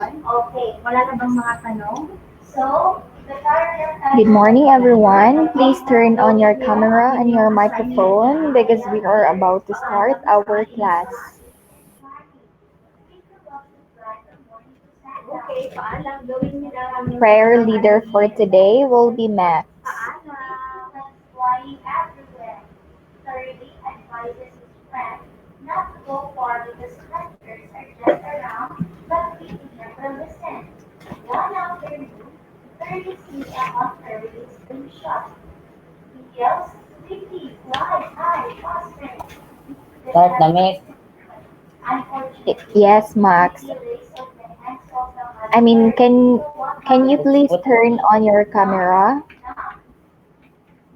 Okay, wala na bang mga tanong? So, Good morning, everyone. Please turn on your camera and your microphone because we are about to start our class. okay, paalam, gawin niyo lang yung Prayer leader for today will be Max. paalam. Flying everywhere. Thirdly, advises his friend not to go far because strangers are just around, but waiting here to listen. One afternoon, 30 cm released a shot. He yells, "Sweetie, fly high, faster!" Start na, miss. Unfortunately, Yes, Max. he lays on the hands of the I mean, can you Let's please put, turn on your camera?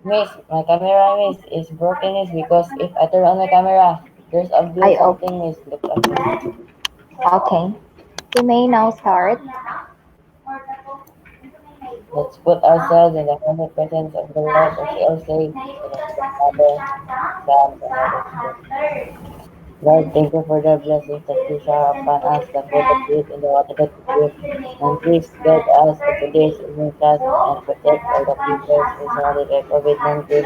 miss, my camera, miss, is broken, miss, because if I turn on my camera, there's a blue I okay. something, miss. Look at me. Okay. You may now start. Let's put ourselves in the holy presence of the Lord, as we all say, in the name of the Father, Son, and Holy Spirit. Lord, thank you for the blessings that you shower upon us, the food that we eat and the water that we drink. And please guide us in today's evening class and protect all the people who are surrounded by COVID-19.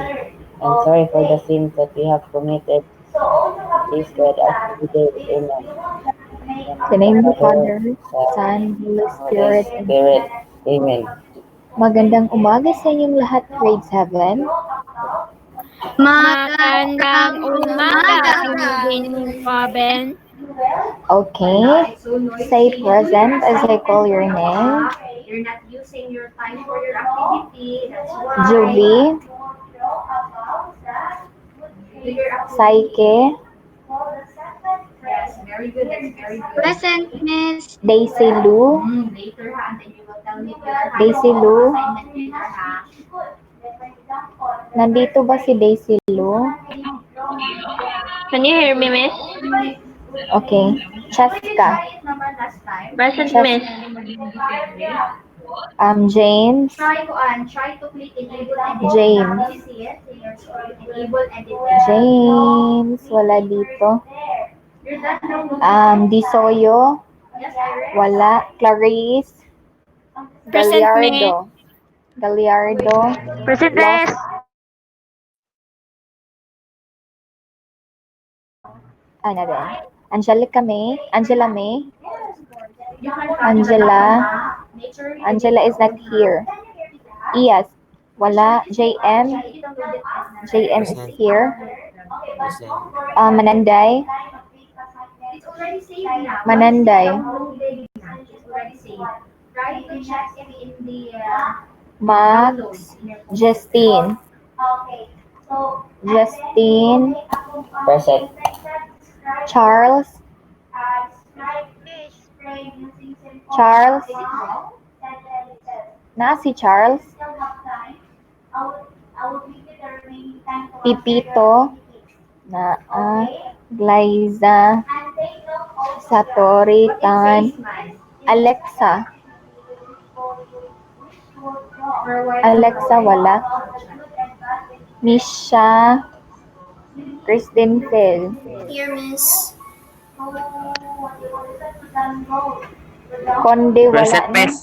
And sorry for the sins that we have committed. Please guide us every day. Amen. In the The name of name of the the Father, Father, Son, Son, Holy and Holy Spirit, and Spirit. Amen. magandang umaga sa inyong lahat, grade 7. Magandang Magandang umaga, umaga, Pinoy Province. Okay. Say present as I call your name. You're not using your time for your activity. That's why. Julie, Do your activity. Psyche, Yes, very good. That's very good. Present, Miss. Daisy Lou, Later ha, and then you will tell me if you're Daisy Lou. assignment later ha. Nandito ba si Daisy Lou? Can you hear me, Miss? Okay. Cheska, Try it naman last time. Present, Chas- Miss. James, Try to click enable edit. James. Can you see it? Enable edit. James, wala dito. You're done now. Disoyo, Yes, Iris. wala. Clarice, Present, Miss. Gallardo, Present, Los, Miss. ano din? Angelica May, Angela May, You can Angela is not here. Iyas, wala. JM is Present. here. Present. Mananday, It's already saved now. Mananday, It's already saved. Try to check it in the Max, Justine, Okay. So, Justine, Present. Charles, Charles, na si Charles, Pipito, na Glyza, Satori, Tan, Alexa, wala. Misha, Kristen Phil, Here, Miss. Conde, wala Present, na. miss.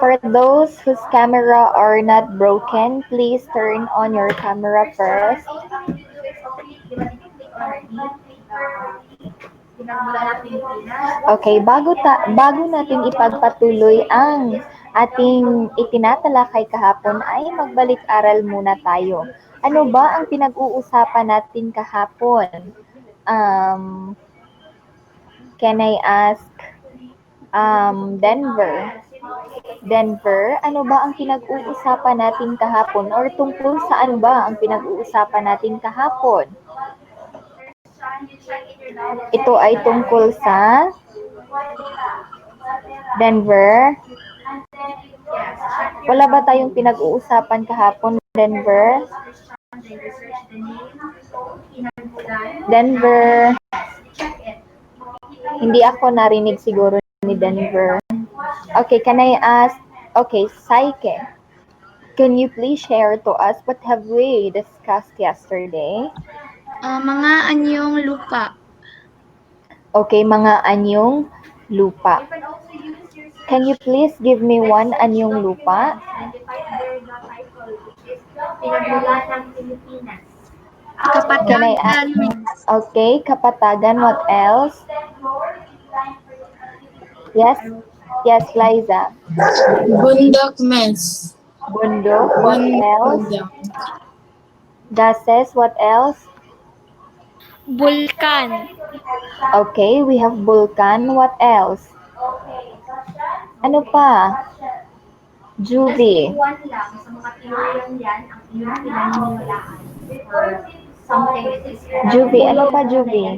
For those whose camera are not broken, please turn on your camera first. Okay, bago natin ipagpatuloy ang ating itinatalakay kahapon ay magbalik-aral muna tayo. Ano ba ang pinag-uusapan natin kahapon? Can I ask Denver, ano ba ang pinag-uusapan natin kahapon or tungkol saan ba ang pinag-uusapan natin kahapon? Ito ay tungkol sa Denver. Wala ba tayong pinag-uusapan kahapon, Denver? Denver. Hindi ako narinig siguro ni Denver. Okay, can I ask? Okay, Psyche. Can you please share to us what have we discussed yesterday? Mga anyong lupa. Okay, mga anyong lupa. Can you please give me one anyong lupa? Pinagmulan ng Pilipinas. Can I ask? Kapatagan, Miss. Okay, Kapatagan, what else? Yes? Yes, Liza. Bundok, Miss. Bundok, what else? Bundok. Gases, what else? Bulkan. Okay, we have Bulkan, what else? Ano pa? Juvie. Iwan lang sa mga teoryang yan ang inyong pinaniniwalaan. Or something is Juvie, ano pa Juvie?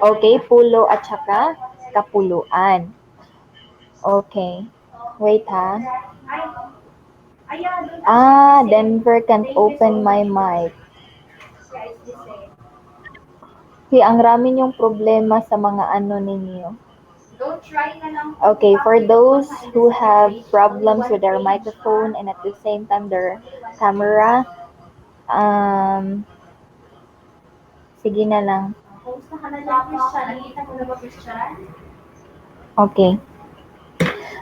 Okay, pulo at saka kapuluan. Okay. Wait ha. Denver can't open my mic. Okay, ang rami niyong problema sa mga ano ninyo. Don't try na lang. Okay, for those who have problems with their microphone and at the same time their camera, sige na lang. Kumusta ka na lang, Christian? Nakita mo na ba, Christian? Okay.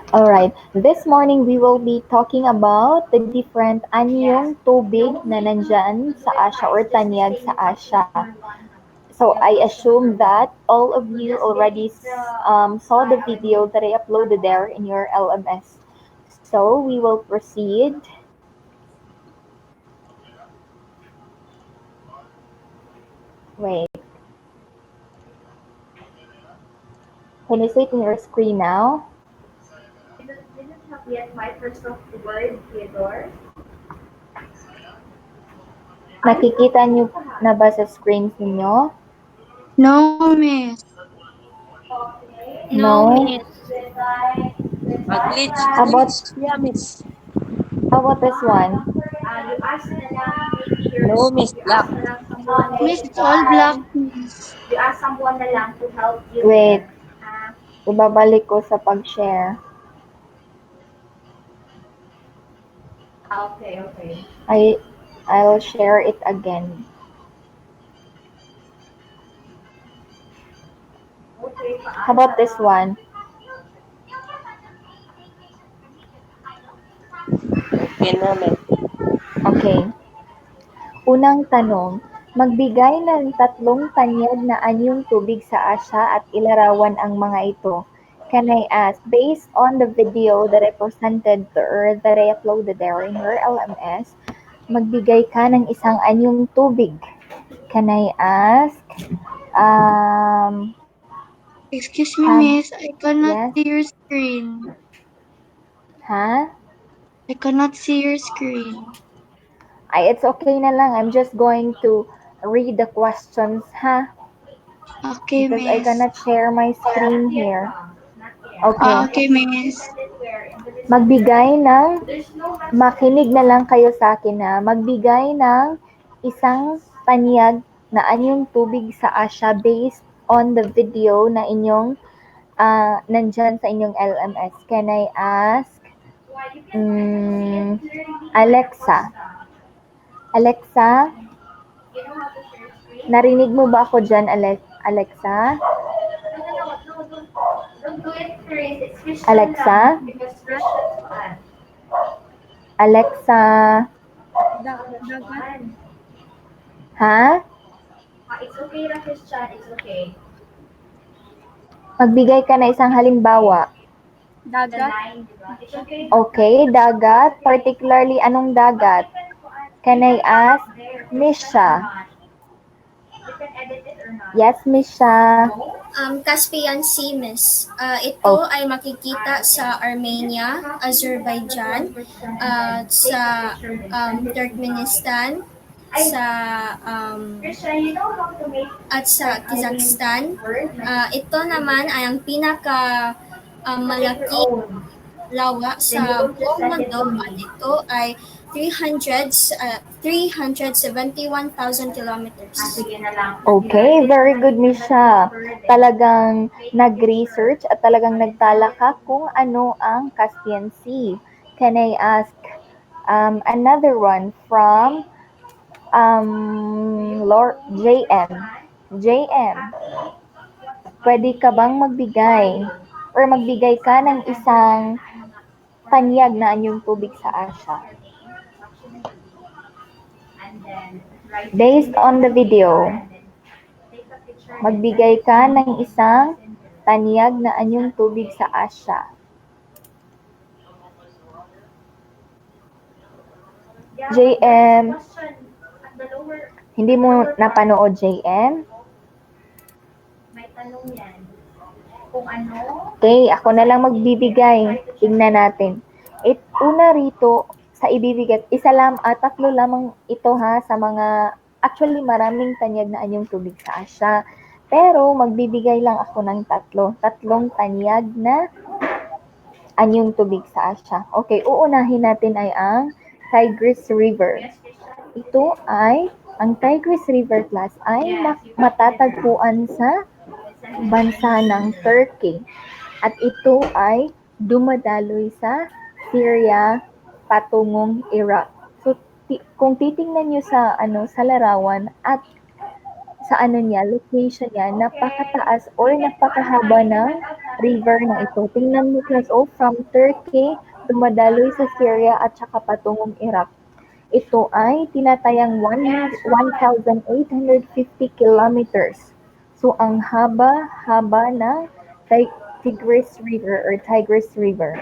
Alright, this morning we will be talking about the different anyong tubig na nandyan sa Asia or tanyag sa Asia. So I assume that all of you already saw the video that I uploaded there in your LMS. So we will proceed. Wait. Can you see it in your screen now? Didn't have yet Microsoft Word, Theodore. Nakikita niyo na ba sa screens ninyo? No, Miss. No? Miss. Mag-glitch. How about this one? You ask na lang, maybe you're... No, Miss. You ask na lang someone. Miss, it's all black, Miss. You ask someone na lang to help you. Wait. Ah, Ibabalik ko sa pag-share. okay. I'll share it again. Okay, How about this one? Okay na, Miss. Okay. Unang tanong, magbigay ng tatlong tanyag na anyong tubig sa Asia at ilarawan ang mga ito. Can I ask, based on the video that I presented or that I uploaded there in your LMS, magbigay ka ng isang anyong tubig. Can I ask? Excuse me, Miss. I Yes? cannot see your screen. Ha? I cannot see your screen. It's okay na lang. I'm just going to read the questions, ha? Okay, Because I Miss. cannot share my screen here. Okay. Okay, Miss. Magbigay ng, makinig na lang kayo sa akin ha. Magbigay ng isang tanyag na anyong tubig sa Asia based on the video na inyong nandyan sa inyong LMS. Can I ask Alexa? Alexa? Narinig mo ba ako dyan, Alexa? Don't do it, Chris. It's Christian Alexa? lang, because Christian's fun. Alexa? Ha? It's okay lang, Christian. It's okay. Magbigay ka na isang halimbawa. The line, diba? It's okay. Okay, dagat. Particularly, anong dagat? Can I ask Misha? You can edit it or not. Yes, Misha. Caspian Sea, Miss. Ito Oh. ay makikita sa Armenia, Azerbaijan, sa Turkmenistan, sa Christian, you know how to make at sa Kazakhstan. word? Ito naman ay ang pinaka malaki Own. lawa sa buong mundo at ito ay 371,000 kilometers. Sige na lang. Okay, very good, Misha. Talagang nag-research at talagang nagtalaka kung ano ang Caspian Sea. Can I ask another one from Lord JM? JM, pwede ka bang magbigay or magbigay ka ng isang tanyag na anyong tubig sa Asya? Based on the video, magbigay ka ng isang tanyag na anyong tubig sa Asya. JM, hindi mo napanood, JM? May tanong yan. Kung ano, Okay, ako na lang magbibigay. Tingnan natin. Una rito, sa ibibigay, tatlo lamang ito ha, sa mga, actually maraming tanyag na anyong tubig sa Asya. Pero magbibigay lang ako ng tatlong tanyag na anyong tubig sa Asya. Okay, uunahin natin ay ang Tigris River. Ang Tigris River class ay matatagpuan sa bansa ng Turkey. At ito ay dumadaloy sa Syria patungong Iraq. So, kung titingnan nyo sa larawan at sa location niya, napakataas or napakahaba ng river na ito. Tingnan mo class, from Turkey, dumadaloy sa Syria at saka patungong Iraq. Ito ay tinatayang 1,850 kilometers. So, ang haba-haba ng Tigris River or Tigris River.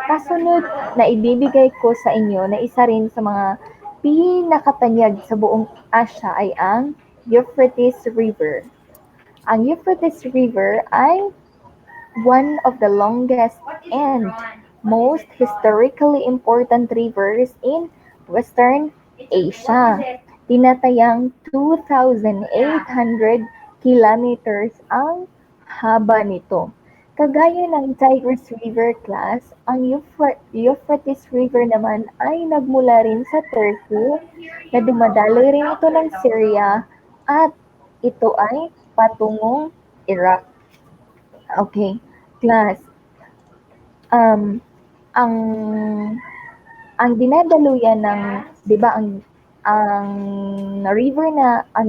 Kasunod na ibibigay ko sa inyo na isa rin sa mga pinakatanyag sa buong Asya ay ang Euphrates River. Ang Euphrates River ay one of the longest and most historically important rivers in Western Asia. Tinatayang 2,800 kilometers ang haba nito. Kagaya ng Tigris River class, ang Euphrates River naman ay nagmula rin sa Turkey na dumadaloy rin ito ng Syria at ito ay patungong Iraq. Okay, class. Ang dinadaluyan ng, 'di ba, ang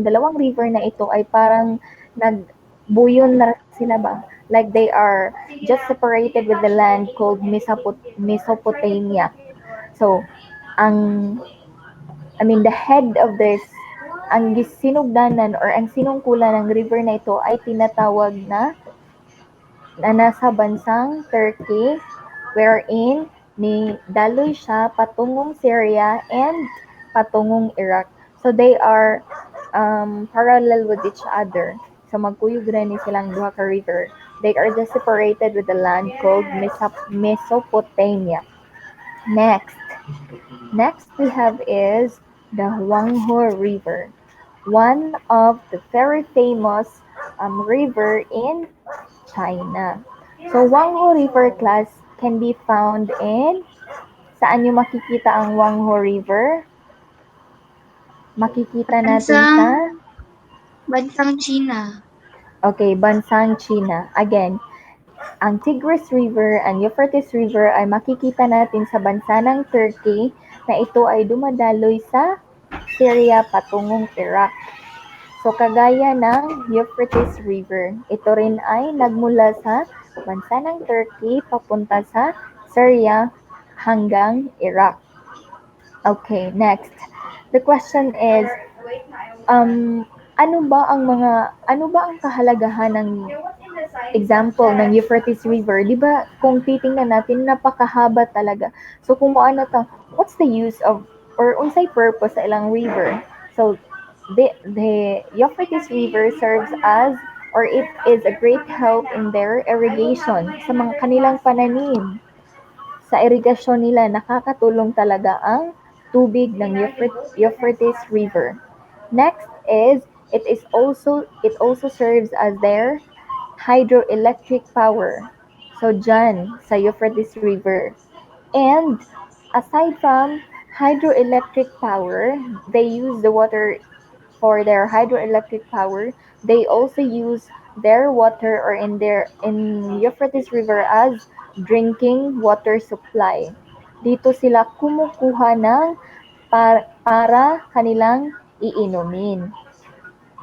dalawang river na ito ay parang nagbuyon na sila ba? Like they are just separated with the land called Mesopotamia. So, the head of this, ang sinugdanan or ang sinungkulan ng river na ito ay tinatawag na nasa bansang Turkey, wherein ni daloy siya patungong Syria and patungong Iraq. So they are parallel with each other. So magkuyog rin silang duha ka river. They are just separated with the land called Mesopotamia. Next we have is the Huanghe River, one of the very famous river in China. So Huanghe River class can be found in, saan nyo makikita ang Huanghe River? Makikita natin sa Bansang China. Okay, bansang China. Again, ang Tigris River and Euphrates River ay makikita natin sa bansa ng Turkey na ito ay dumadaloy sa Syria patungong Iraq. So, kagaya ng Euphrates River, ito rin ay nagmula sa bansa ng Turkey papunta sa Syria hanggang Iraq. Okay, next. The question is, ano ba ang kahalagahan ng example ng Euphrates River? Di ba, kung titingnan natin, napakahaba talaga. So, kung what's the use of, or unsay purpose sa ilang river? So, the Euphrates River serves as, or it is a great help in their irrigation, sa mga kanilang pananim. Sa irrigasyon nila, nakakatulong talaga ang tubig ng Euphrates River. Next is, it also serves as their hydroelectric power. So, dyan, sa Euphrates River. And, aside from hydroelectric power, they use the water for their hydroelectric power. They also use their water or in Euphrates River as drinking water supply. Dito sila kumukuha ng para kanilang iinumin.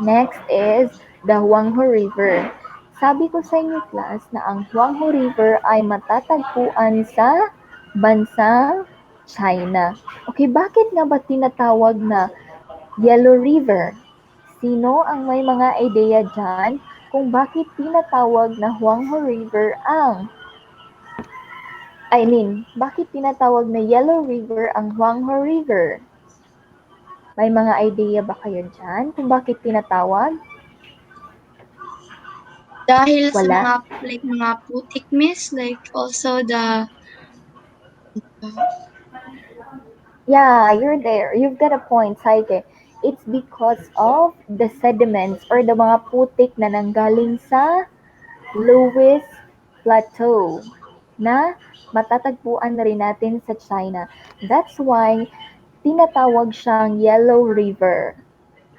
Next is the Huanghe River. Sabi ko sa inyo, class, na ang Huanghe River ay matatagpuan sa bansang China. Okay, bakit nga ba tinatawag na Yellow River? Sino ang may mga ideya dyan kung bakit tinatawag na Huanghe River bakit tinatawag na Yellow River ang Huanghe River? May mga idea ba kayo dyan kung bakit tinatawag? Dahil sa Wala? mga putik, miss, like also the Yeah, you're there. You've got a point, Saike. It's because of the sediments or the mga putik na nanggaling sa Lewis Plateau na matatagpuan na rin natin sa China. That's why tinatawag siyang Yellow River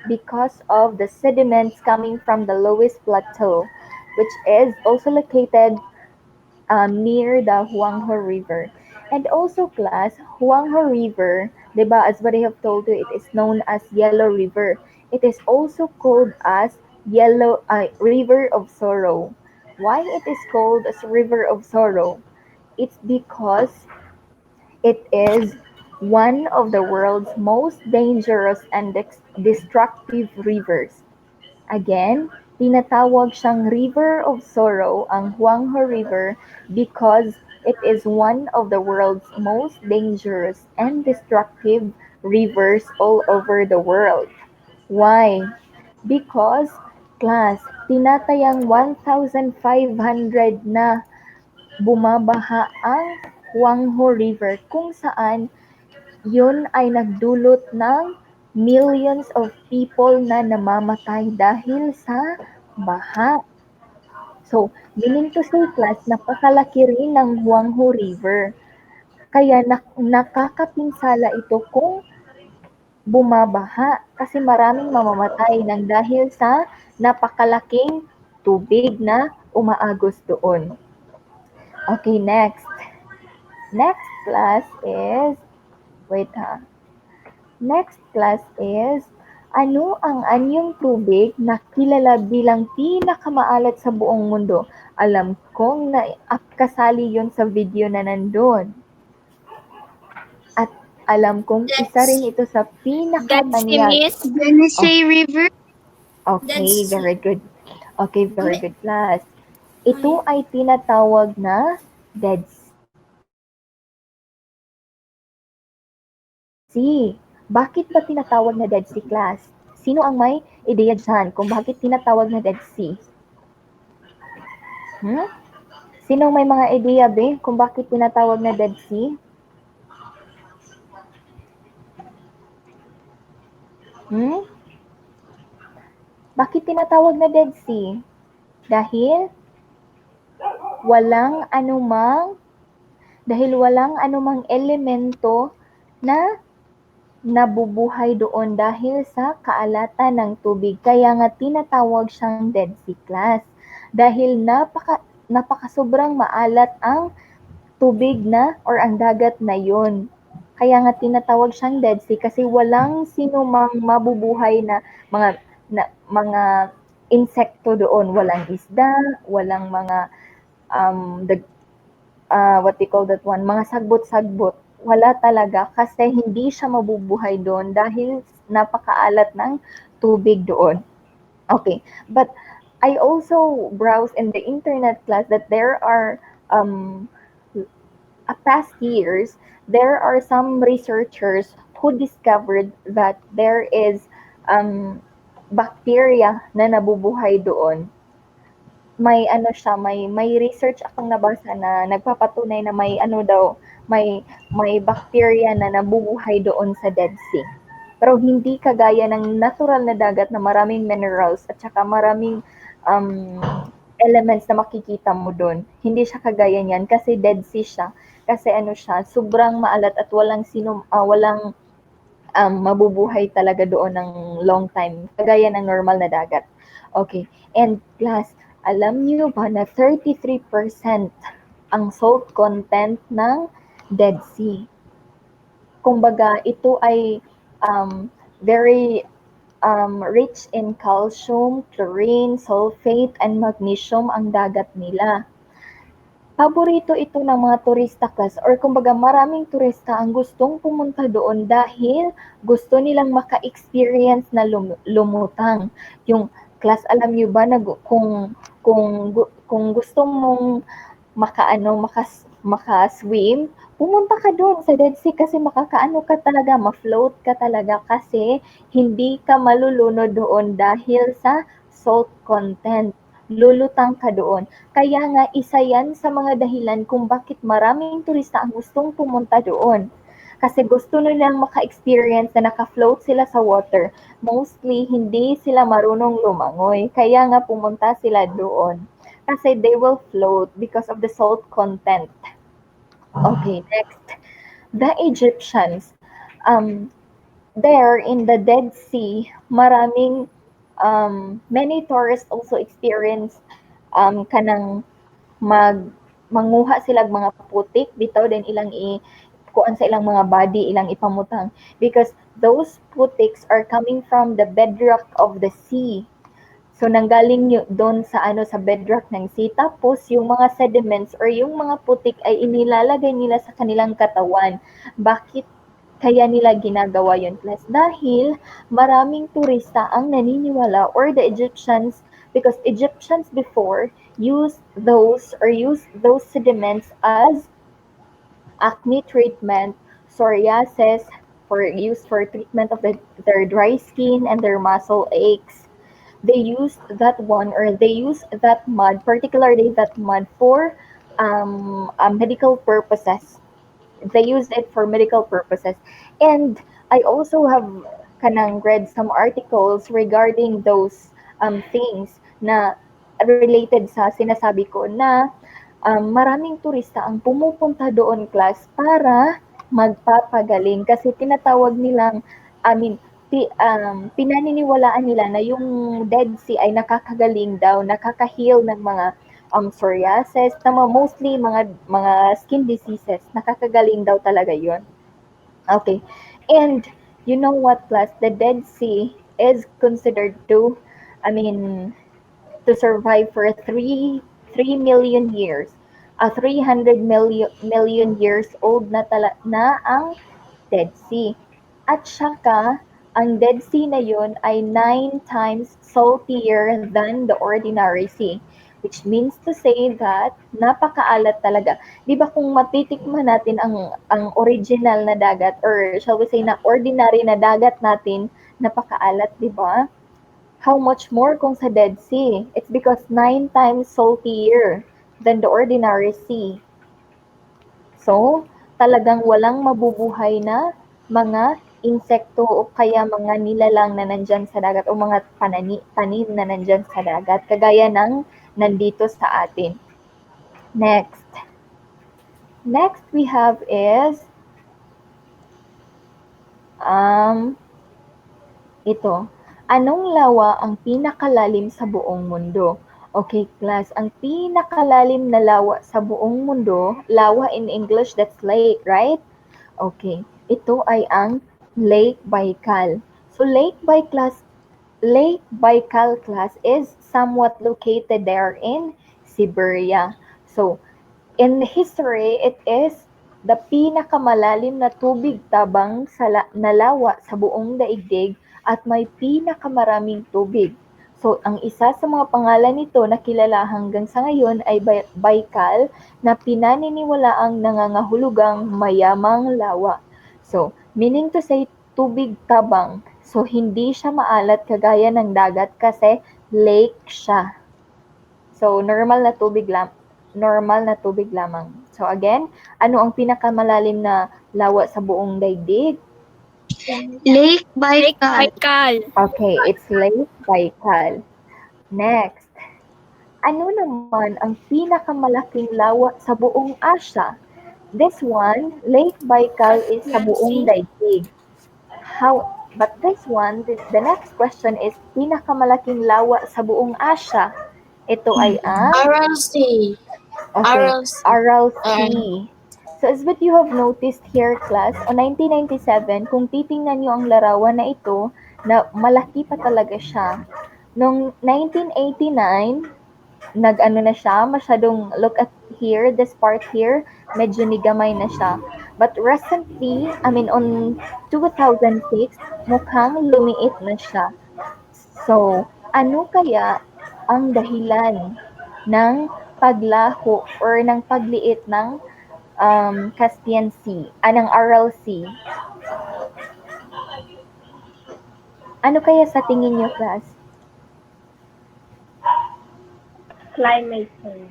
because of the sediments coming from the Lewis Plateau, which is also located near the Huanghe River. And also, class, Huanghe River, diba, as what I have told you, it is known as Yellow River. It is also called as River of Sorrow. Why it is called as River of Sorrow? It's because it is one of the world's most dangerous and destructive rivers. Again, tinatawag siyang River of Sorrow ang Huanghe River because it is one of the world's most dangerous and destructive rivers all over the world. Why? Because, class, tinatayang 1,500 na bumabaha ang Huanghe River kung saan yun ay nagdulot ng millions of people na namamatay dahil sa baha. So, meaning to say, class, napakalaki rin ng Huanghe River. Kaya nakakapinsala ito kung bumabaha kasi maraming mamamatay ng dahil sa napakalaking tubig na umaagos doon. Okay, next. Next class is, wait ha. Next class is, ano ang anyong tubig na kilala bilang pinakamaalat sa buong mundo? Alam kong kasali yon sa video na nandun. At alam kong isa rin ito sa pinakamanyag. Miss. Yenisei River. Okay, That's- very good. Okay, very good class. Ito ay tinatawag na Dead Sea. Bakit ba tinatawag na Dead Sea, class? Sino ang may ideya dyan kung bakit tinatawag na Dead Sea? Sino may mga ideya, be, kung bakit tinatawag na Dead Sea? Bakit tinatawag na Dead Sea? Dahil walang anumang elemento na nabubuhay doon dahil sa kaalatan ng tubig. Kaya nga tinatawag siyang Dead Sea, class. Dahil napakasobrang maalat ang tubig na or ang dagat na yun. Kaya nga tinatawag siyang Dead Sea kasi walang sino mang mabubuhay na mga insekto doon. Walang isda, walang mga what they call that one, mga sagbot-sagbot. Wala talaga kasi hindi siya mabubuhay doon dahil napakaalat ng tubig doon. Okay, but I also browse in the internet, class, that there are past years, there are some researchers who discovered that there is bacteria na nabubuhay doon. May research akong nabasa na nagpapatunay na may bacteria na nabubuhay doon sa Dead Sea. Pero hindi kagaya ng natural na dagat na maraming minerals at saka maraming elements na makikita mo doon. Hindi siya kagaya niyan kasi Dead Sea siya. Kasi sobrang maalat at walang mabubuhay talaga doon ng long time. Kagaya ng normal na dagat. Okay. And class, alam niyo ba na 33% ang salt content ng Dead Sea? Kumbaga, ito ay very rich in calcium, chlorine, sulfate, and magnesium ang dagat nila. Paborito ito ng mga turista class or kumbaga maraming turista ang gustong pumunta doon dahil gusto nilang maka-experience na lumutang. Yung class, alam niyo ba na kung gusto mong maka-swim, pumunta ka doon sa Dead Sea kasi makakaano ka talaga, ma-float ka talaga kasi hindi ka malulunod doon dahil sa salt content. Lulutang ka doon. Kaya nga isa yan sa mga dahilan kung bakit maraming turista ang gustong pumunta doon. Kasi gusto nilang maka-experience na naka-float sila sa water. Mostly, hindi sila marunong lumangoy. Kaya nga pumunta sila doon. Kasi they will float because of the salt content. Okay, next. The Egyptians. There in the Dead Sea, maraming many tourists also experience kanang manguha sila mga putik bitaw din ilang kuan sa ilang mga body ilang ipamutang because those putiks are coming from the bedrock of the sea. So nanggaling doon sa sa bedrock ng sea tapos yung mga sediments or yung mga putik ay inilalagay nila sa kanilang katawan. Bakit kaya nila ginagawa yun class? Dahil maraming turista ang naniniwala or the Egyptians because Egyptians before used those sediments as acne treatment, psoriasis, used for treatment of their dry skin and their muscle aches. They used that mud, particularly that mud for medical purposes. They used it for medical purposes. And I also have read some articles regarding those things na related sa sinasabi ko na maraming turista ang pumupunta doon class para magpapagaling kasi tinatawag nilang, pinaniniwalaan nila na yung Dead Sea ay nakakagaling daw, nakaka-heal ng mga psoriasis, mostly mga skin diseases, nakakagaling daw talaga yon. Okay, and you know what class, the Dead Sea is considered to, to survive for 3 million years. 300 million years old na ang Dead Sea. At saka, ang Dead Sea na yun ay 9 times saltier than the ordinary sea. Which means to say that napakaalat talaga. Di ba kung matitikman natin ang original na dagat or shall we say na ordinary na dagat natin, napakaalat, di ba? How much more kung sa Dead Sea? It's because 9 times saltier than the ordinary sea. So, talagang walang mabubuhay na mga insekto o kaya mga nilalang na nandyan sa dagat o mga tanim na nandyan sa dagat, kagaya ng nandito sa atin. Next we have is ito. Anong lawa ang pinakalalim sa buong mundo? Okay, class, ang pinakalalim na lawa sa buong mundo, lawa in English, that's lake, right? Okay, ito ay ang Lake Baikal. So, Lake Baikal class is somewhat located there in Siberia. So, in history, it is the pinakamalalim na tubig tabang na lawa sa buong daigdig at may pinakamaraming tubig. So, ang isa sa mga pangalan nito na kilala hanggang sa ngayon ay Baikal na pinaniniwalaang nangangahulugang mayamang lawa. So, meaning to say tubig tabang. So, hindi siya maalat kagaya ng dagat kasi lake siya. So, normal na tubig lamang. So, again, ano ang pinakamalalim na lawa sa buong daigdig? Lake Baikal. Okay, it's Lake Baikal. Next, ano naman ang pinakamalaking lawa sa buong Asia? This one, Lake Baikal is sa buong daigdig. But this one, the next question is pinakamalalaking lawa sa buong Asia. Ito ay ang Aral Sea. Okay, Aral Sea. So as what you have noticed here, class, on 1997, kung titingnan nyo ang larawan na ito, na malaki pa talaga siya. Noong 1989, nag-ano na siya, masyadong, look at here, this part here, medyo nigamay na siya. But recently, I mean on 2006, mukhang lumiit na siya. So, ano kaya ang dahilan ng paglaho or ng pagliit ng Caspian Sea, ng Aral Sea? Ano kaya sa tingin niyo, class? Climate change.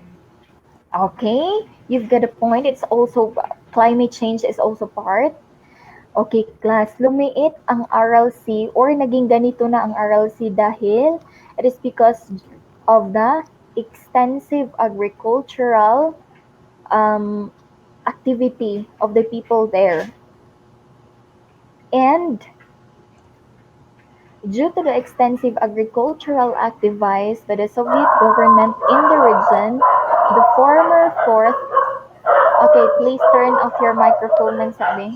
Okay, you've got a point. It's also, climate change is also part. Okay, class, lumiit ang Aral Sea or naging ganito na ang Aral Sea dahil it is because of the extensive agricultural activity of the people there. And due to the extensive agricultural activities by the Soviet government in the region, the former fourth. Okay, please turn off your microphone ng sabi.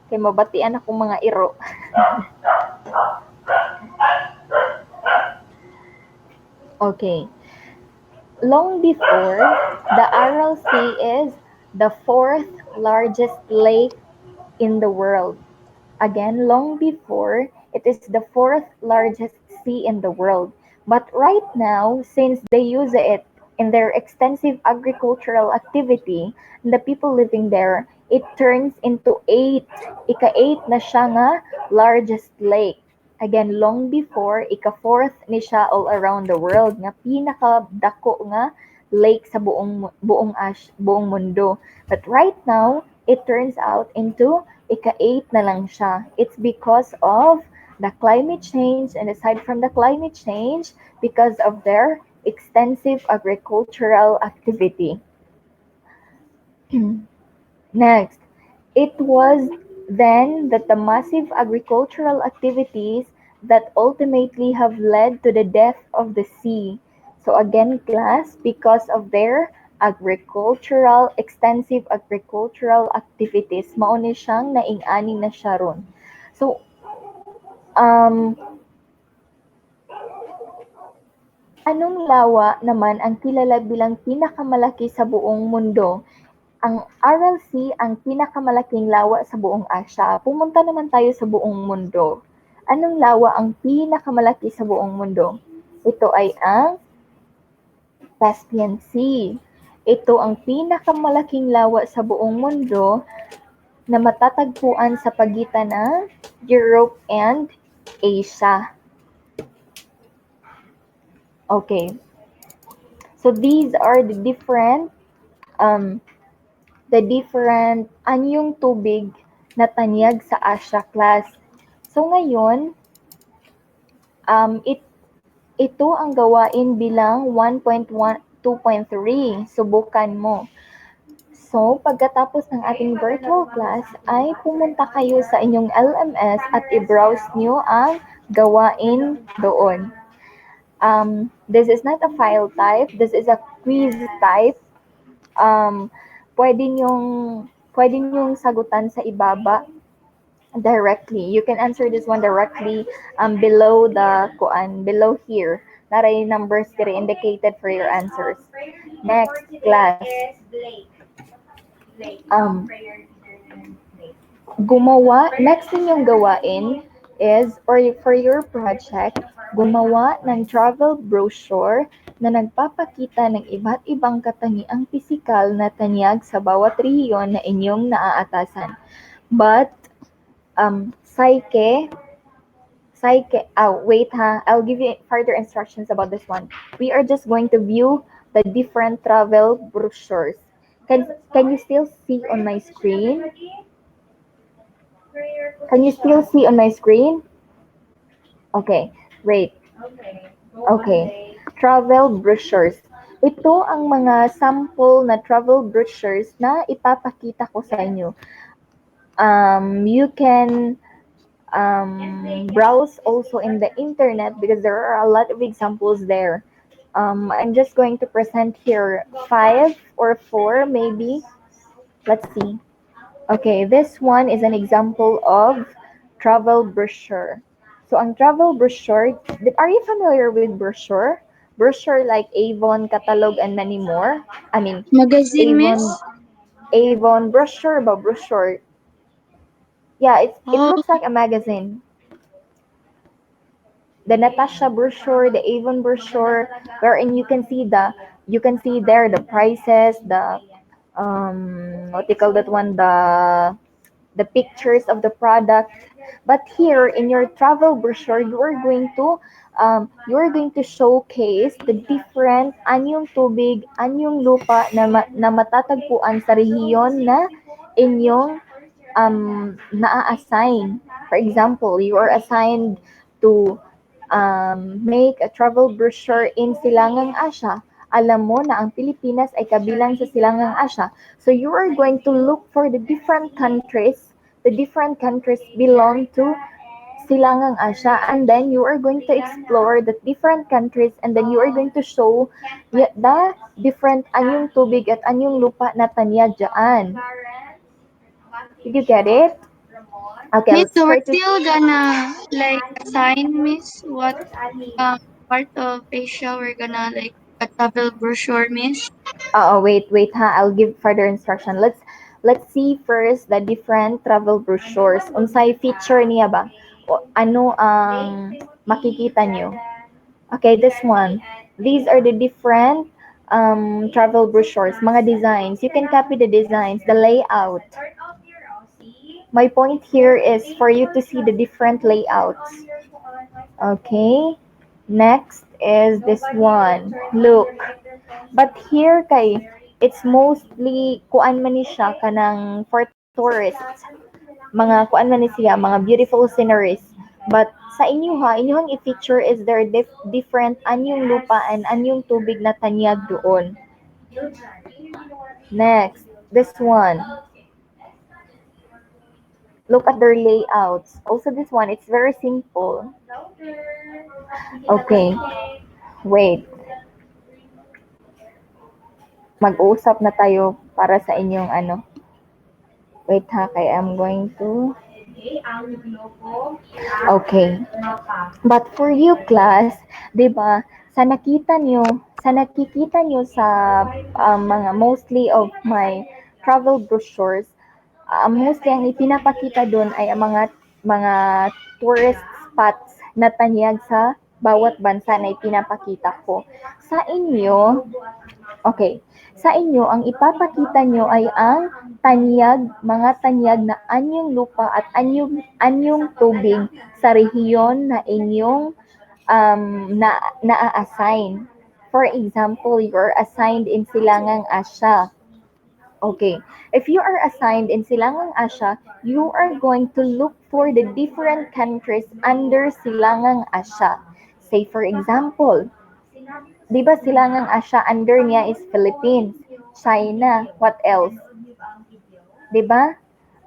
Kay mabatian akong mga iro. Okay. Long before, the Aral Sea is the fourth largest lake in the world. Again, long before, it is the fourth largest sea in the world. But right now, since they use it in their extensive agricultural activity, the people living there, it turns into ika-8 na siya nga largest lake. Again, long before, ika-4th ni siya all around the world nga pinakadako nga lake sa buong mundo. But right now, it turns out into ika-8 na lang siya. It's because of the climate change, and aside from the climate change, because of their extensive agricultural activity. Next, it was then that the massive agricultural activities that ultimately have led to the death of the sea. So again, class, because of their extensive agricultural activities, mao ni siyang naing-ani na siya ron. So, anong lawa naman ang kilala bilang pinakamalaki sa buong mundo? Ang Aral Sea ang pinakamalaking lawa sa buong Asya. Pumunta naman tayo sa buong mundo. Anong lawa ang pinakamalaki sa buong mundo? Ito ay ang Caspian Sea. Ito ang pinakamalaking lawa sa buong mundo na matatagpuan sa pagitan ng Europe and Asia. Okay. So these are the different anyong tubig na tanyag sa Asya, class. So ngayon, ito ang gawain bilang 1.2.3. Subukan mo. So, pagkatapos ng ating virtual class, ay pumunta kayo sa inyong LMS at i-browse nyo ang gawain doon. This is not a file type. This is a quiz type. Pwede nyong sagutan sa ibaba directly. You can answer this one directly below here. Naray numbers dire indicated for your answers. Next class. Next ninyong gawain is, or for your project, gumawa ng travel brochure na nagpapakita ng iba't ibang katangiang pisikal na tanyag sa bawat rehiyon na inyong naaatasan. But, I'll give you further instructions about this one. We are just going to view the different travel brochures. Can you still see on my screen? Can you still see on my screen? Okay, great. Okay, travel brochures. Ito ang mga sample na travel brochures na ipapakita ko sa inyo. You can browse also in the internet because there are a lot of examples there. I'm just going to present here 5 or 4 maybe. Let's see. Okay, this one is an example of travel brochure. So, ang travel brochure, are you familiar with brochure? Brochure like Avon, Catalog, and many more. I mean, Magazine, Avon, miss? brochure ba? Brochure. Yeah, it Oh, looks like a magazine. The Natasha brochure, the Avon brochure, wherein you can see there the prices, the what do you call that one, the pictures of the product. But here in your travel brochure, you are going to showcase the different anyong tubig, anyong lupa na matatagpuan sa rehiyon na inyong naa-assign. For example, you are assigned to make a travel brochure in Silangang Asya. Alam mo na ang Pilipinas ay kabilang sa Silangang Asya. So you are going to look for the different countries. The different countries belong to Silangang Asya, and then you are going to explore the different countries, and then you are going to show the different anyong tubig at anyong lupa na tanyag dyan. Did you get it? Okay, miss, let's so try we're to. still gonna like assign, miss, what part of Asia we're gonna like a travel brochure, miss? Wait, ha. I'll give further instruction. Let's see first the different travel brochures. Unsay feature niya ba? O, ano ang makikita nyo? Okay, this one. These are the different travel brochures, mga designs. You can copy the designs, the layout. My point here is for you to see the different layouts. Okay. Next is this one. Look. But here kay it's mostly kuan man ni siya kanang for tourists. Mga kuan man ni siya, mga beautiful sceneries. But sa inyo ha, inyong i-feature is there different anyong lupa and anyong tubig na tanyag doon. Next, this one. Look at their layouts. Also this one, it's very simple. Okay. Wait. Mag-usap na tayo para sa inyong ano. Wait ha, kaya I'm going to. Okay. But for you class, 'di ba? Sa nakikita nyo sa mga mostly of my travel brochures, mostly ang ipinapakita doon ay ang mga tourist spots na tanyag sa bawat bansa na ipinapakita ko. Sa inyo, okay. Sa inyo, ang ipapakita nyo ay ang mga tanyag na anyong lupa at anyong tubig sa rehiyon na inyong na-assign. For example, you're assigned in Silangang Asya. Okay. If you are assigned in Silangang Asya, you are going to look for the different countries under Silangang Asya. Say for example, di ba Silangang Asya under niya is Philippines, China, what else? Di ba?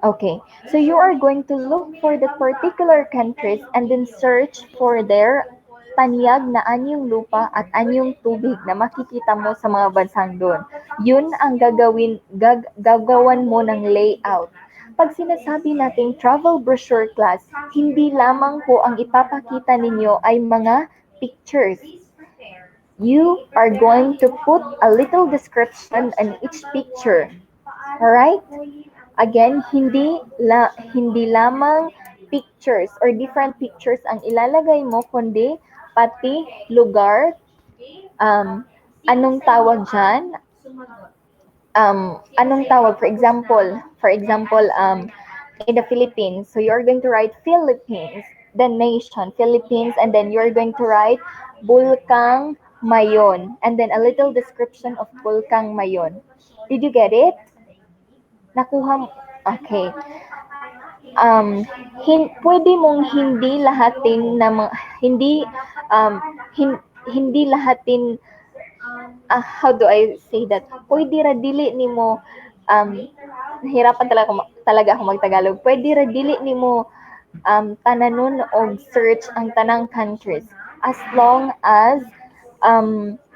Okay. So you are going to look for the particular countries and then search for their tanyag na anyong lupa at anyong tubig na makikita mo sa mga bansang doon. Yun ang gagawan mo ng layout. Pag sinasabi nating travel brochure class, hindi lamang po ang ipapakita ninyo ay mga pictures. You are going to put a little description on each picture. Alright? Again, hindi lamang pictures or different pictures ang ilalagay mo, kundi pati lugar, anong tawag dyan, anong tawag, for example, in the Philippines, so you're going to write Philippines, the nation, Philippines, and then you're going to write Bulkang Mayon, and then a little description of Bulkang Mayon. Did you get it? Nakuha mo? Okay. Pwede mong hindi lahatin na hindi lahatin how do I say that? Pwede ra dili nimo nahirapan talaga ako magtagalog. Pwede ra dili nimo tananon og search ang tanang countries as long as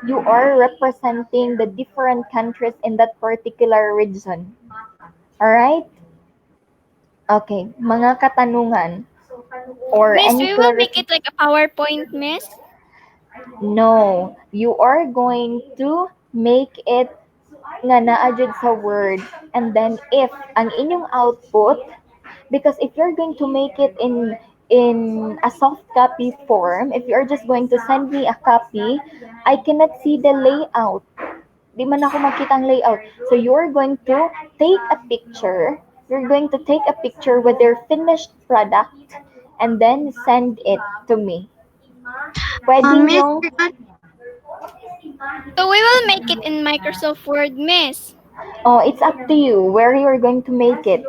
you are representing the different countries in that particular region. Alright? Okay, mga katanungan. or Miss, any we will make clarification. it like a PowerPoint, Miss. No, you are going to make it nga naa jud sa Word. And then if ang inyong output, because if you're going to make it in a soft copy form, if you're just going to send me a copy, I cannot see the layout. Di man ako makita ang layout. So you're going to take a picture. You're going to take a picture with your finished product and then send it to me. Pwede Miss, nyo, So we will make it in Microsoft Word, Miss. it's up to you where you're going to make it.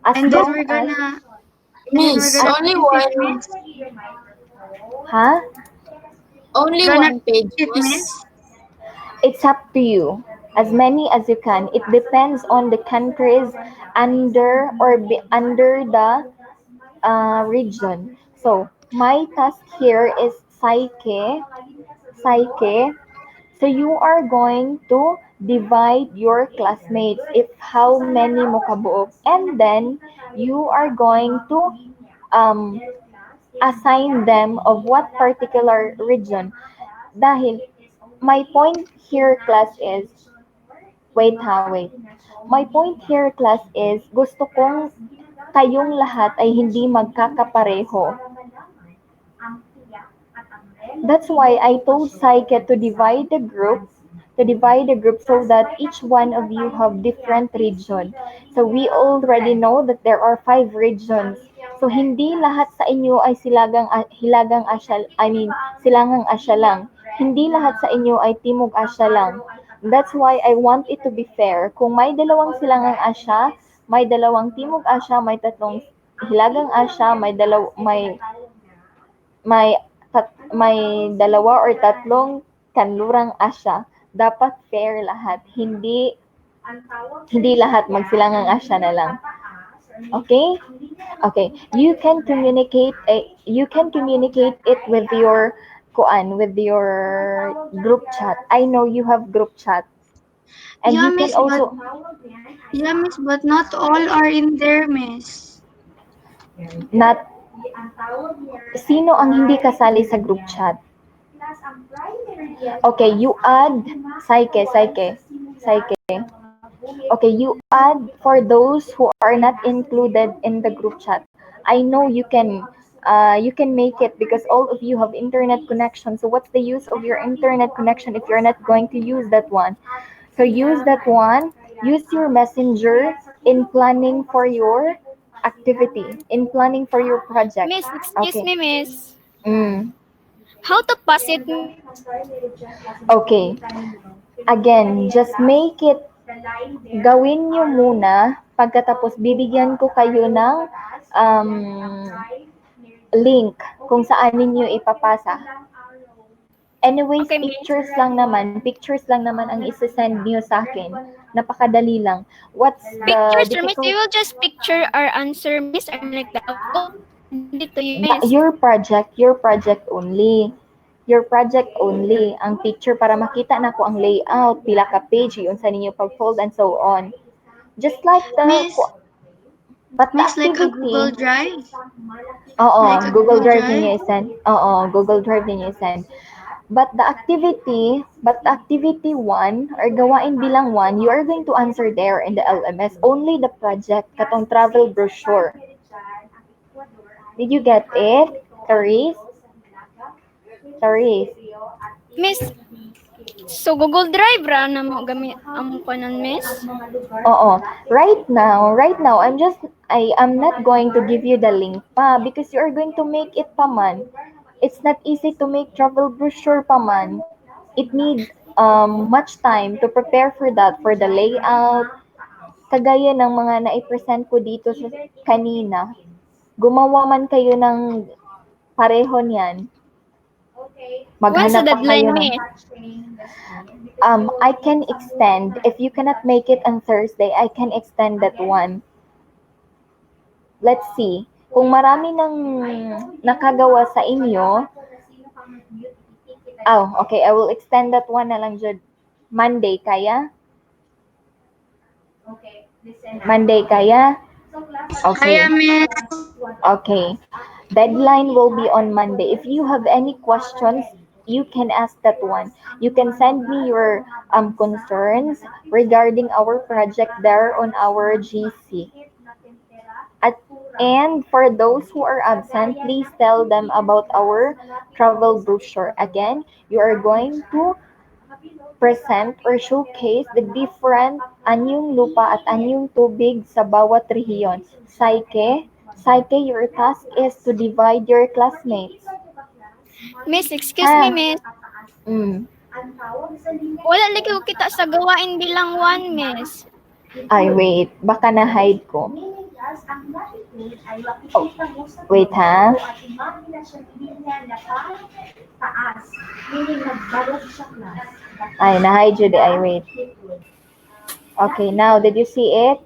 As and then long we're as, gonna Miss, only print it, one, Miss. ha? only Gonna one page, print it, Miss. Miss. It's up to you. As many as you can. It depends on the countries under or under the region. So my task here is psyche. So you are going to divide your classmates if how many mo kabuok, and then you are going to um, assign them of what particular region. Dahil my point here, class, is wait. My point here, class, is gusto kong kayong lahat ay hindi magkakapareho. That's why I told Saike to divide the group so that each one of you have different region. So we already know that there are 5 regions. So hindi lahat sa inyo ay hilagang Asya, silangang Asya lang. Hindi lahat sa inyo ay Timog Asya lang. That's why I want it to be fair. Kung may dalawang silangang Asya, may dalawang Timog Asya, may tatlong hilagang Asya, may dalawa or tatlong kanlurang Asya. Dapat fair lahat. Hindi lahat magsilangang Asya na lang. Okay? Okay. You can communicate it with your group chat. I know you have group chat. And Yeah, you can Miss, also but not all are in there, Miss. not sino ang hindi kasali sa group chat? Okay, you add Psyche. Okay, you add for those who are not included in the group chat. I know you can make it because all of you have internet connection. So what's the use of your internet connection if you're not going to use that one? So use that one. Use your messenger in planning for your activity, in planning for your project. Miss, excuse Okay. me, Miss. Mm. How to pass it? Okay. Again, just make it, gawin nyo muna, pagkatapos bibigyan ko kayo ng um, link kung saan ninyo ipapasa. Anyways, Okay, Miss. pictures lang naman ang isa-send niyo sa akin. Napakadali lang. What's the Pictures, Miss. difficult? We will just picture our answer, Miss, or like the output. Send it to you, Miss. Your project only. Your project only. Ang picture para makita na ko ang layout, pila ka page, yun sa ninyo pag-fold and so on. Just like the Miss, but the Miss, like a activity, Google Drive. oo, Like a Google Google Drive Drive? ninyo i-send. Oo, Google Drive ninyo i-send. But the activity 1 or gawain bilang 1, you are going to answer there in the LMS. Only the project, katong travel brochure. Did you get it, Therese? Miss, so Google Drive ra na mo gamit ang kanan, Miss. Oo. Right now, I am not going to give you the link pa because you are going to make it pa man. It's not easy to make travel brochure pa man. It needs much time to prepare for that, for the layout. Kagaya ng mga na-present ko dito sa kanina. Gumawa man kayo ng pareho niyan. When's the Maghanap pa kayo deadline, ng... Miss? I can extend. If you cannot make it on Thursday, I can extend that one. Let's see. Kung marami nang nakagawa sa inyo, okay. I will extend that one na lang dyan. Monday, kaya? Monday, kaya? Okay. Kaya, Miss. Okay. Deadline will be on Monday. If you have any questions, you can ask that one. You can send me your concerns regarding our project there on our GC. And for those who are absent, please tell them about our travel brochure. Again, you are going to present or showcase the different anyong lupa at anyong tubig sa bawat rehiyon. Psyche, your task is to divide your classmates. Miss, excuse me, Miss. Mm. Wala lagi ko kita sa gawain bilang 1, Miss. Ay, wait. Baka na-hide ko. Oh, wait ha. Ay, na-hide yun. Ay, wait. Okay, now, did you see it?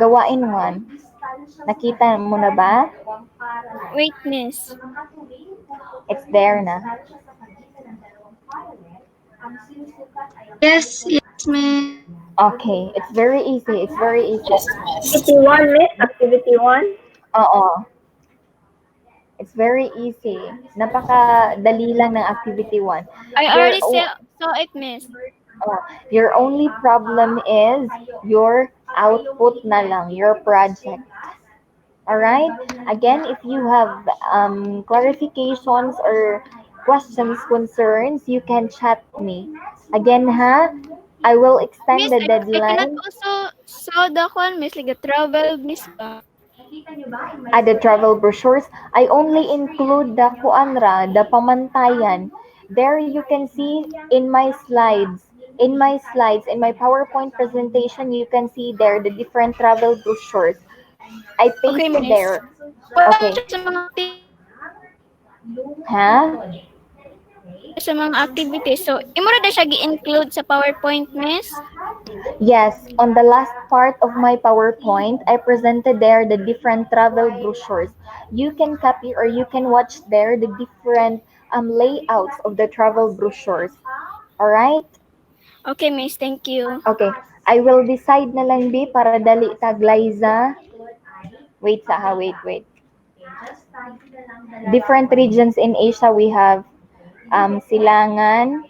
Gawain 1. Nakita mo na ba? Wait, Miss. It's there na. Yes, Miss. Okay, it's very easy. It's very easy. Activity 1, Miss. Activity 1. Oo. It's very easy. Napakadali lang ng activity 1. I already saw it, Miss. Your only problem is your output na lang, your project. Alright? Again, if you have clarifications or questions, concerns, you can chat me. Again, I will extend Miss, the I cannot deadline. also saw the one, Miss, like a travel, Miss ba? At the travel brochures, I only include the the pamantayan. There you can see in my slides, in my PowerPoint presentation, you can see there the different travel brochures. I Okay, pasted Miss. there. Wala Okay. siya sa mga Ha? sa mga activities. So, imo ra siya gi-include sa PowerPoint, Miss? Yes, on the last part of my PowerPoint, I presented there the different travel brochures. You can copy or you can watch there the different layouts of the travel brochures. Alright? Okay, Miss. Thank you. Okay. I will decide na lang, B, para dali tag Liza. Wait. Different regions in Asia, we have Silangan,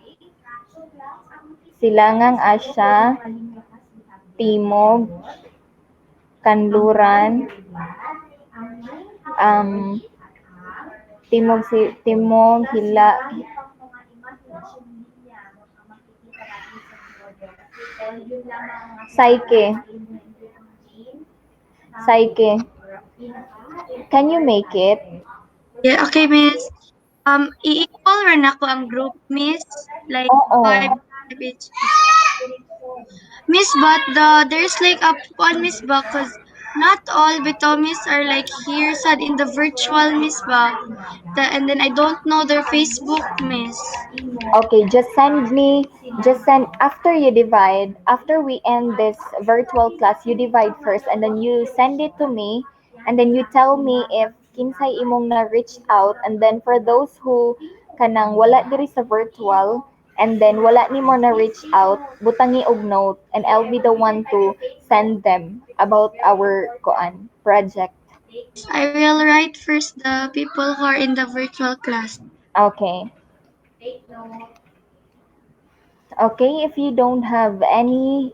Silangang Asya, Timog, Kanluran, Timog, Psyche. Can you make it? Yeah, okay, Miss. I-equal rin ako ang group, Miss. Like, Oo. 5 each. Miss, but there's like a one, Miss ba, cause not all Bitomis are like here sad in the virtual, Miss ba. And then I don't know their Facebook, Miss. Okay, after we end this virtual class, you divide first and then you send it to me and then you tell me if kinsay imong na reach out, and then for those who kanang wala diri sa virtual and then wala ni mo na reach out, butangi og note and I'll be the one to send them about our project. I will write first the people who are in the virtual class. Okay. Okay, if you don't have any,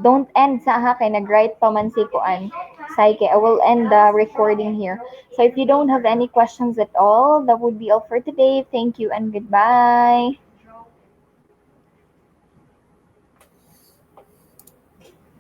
don't end sa kay nag-write pa man si Kuan. Psyche, I will end the recording here. So if you don't have any questions at all, that would be all for today. Thank you and goodbye.